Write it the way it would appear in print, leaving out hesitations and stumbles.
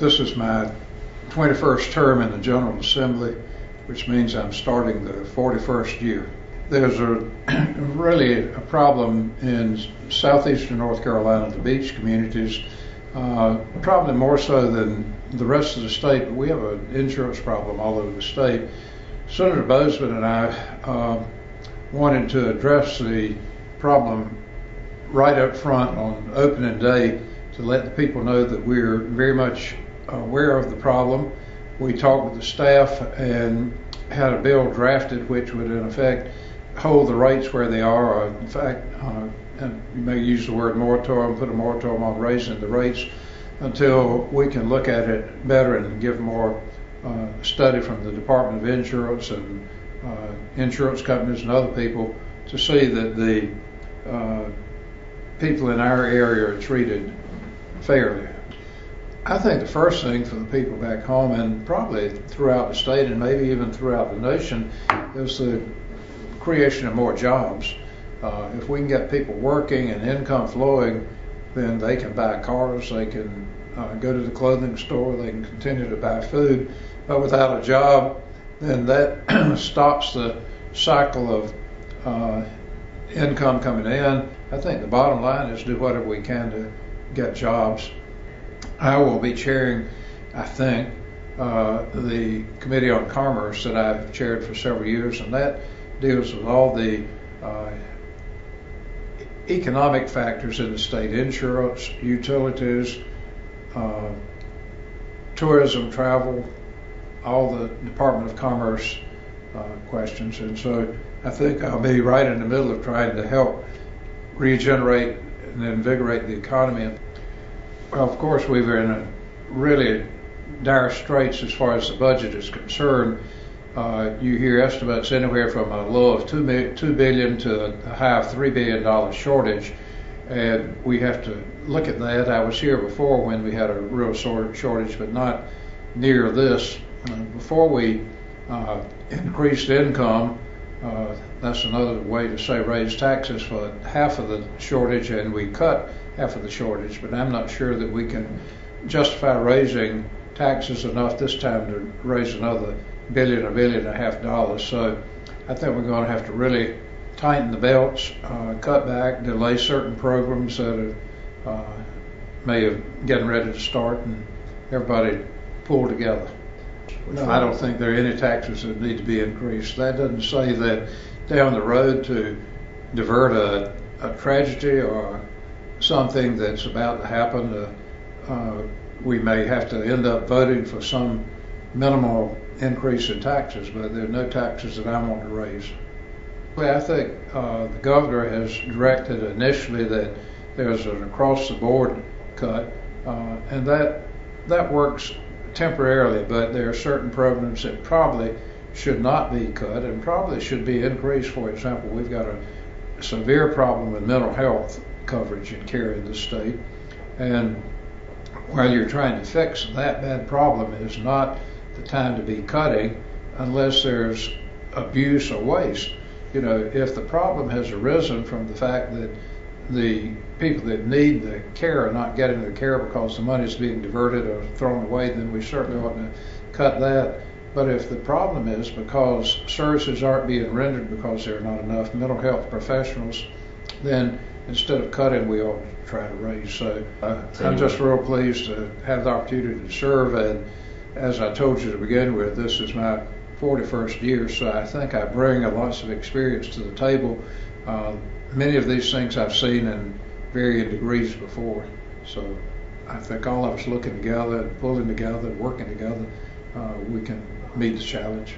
This is my 21st term in the General Assembly, which means I'm starting the 41st year. There's really a problem in southeastern North Carolina, the beach communities, probably more so than the rest of the state, but we have an insurance problem all over the state. Senator Bozeman and I wanted to address the problem right up front on opening day to let the people know that we're very much aware of the problem. We talked with the staff and had a bill drafted which would in effect hold the rates where they are. In fact, and you may use the word moratorium, put a moratorium on raising the rates until we can look at it better and give more study from the Department of Insurance and insurance companies and other people to see that the people in our area are treated fairly. I think the first thing for the people back home and probably throughout the state and maybe even throughout the nation is the creation of more jobs. If we can get people working and income flowing, then they can buy cars, they can go to the clothing store, they can continue to buy food. But without a job, then that stops the cycle of income coming in. I think the bottom line is do whatever we can to get jobs. I will be chairing, I think, the Committee on Commerce that I've chaired for several years, and that deals with all the economic factors in the state: insurance, utilities, tourism, travel, all the Department of Commerce questions. And so I think I'll be right in the middle of trying to help regenerate and invigorate the economy. Well, of course, we were in a really dire straits as far as the budget is concerned. You hear estimates anywhere from a low of $2 billion to a high of $3 billion shortage, and we have to look at that. I was here before when we had a real shortage, but not near this. Before we increased income, that's another way to say raise taxes for half of the shortage, and we cut half of the shortage, but I'm not sure that we can justify raising taxes enough this time to raise another $1.5 billion. So I think we're going to have to really tighten the belts, cut back, delay certain programs that may have getting ready to start, and everybody pull together. No, I don't think there are any taxes that need to be increased. That doesn't say that down the road to divert a tragedy or something that's about to happen, we may have to end up voting for some minimal increase in taxes, but there are no taxes that I want to raise. I think the governor has directed initially that there's an across-the-board cut, and that works temporarily, but there are certain programs that probably should not be cut and probably should be increased. For example, we've got a severe problem with mental health coverage and care in the state, and while you're trying to fix that bad problem, is not the time to be cutting unless there's abuse or waste. You know, if the problem has arisen from the fact that the people that need the care are not getting the care because the money is being diverted or thrown away, then we certainly ought to cut that. But if the problem is because services aren't being rendered because there are not enough mental health professionals, then instead of cutting, we ought to try to raise. So I'm just real pleased to have the opportunity to serve, and as I told you to begin with, this is my 41st year, so I think I bring lots of experience to the table. Many of these things I've seen in varying degrees before, so I think all of us looking together and pulling together and working together, we can meet the challenge.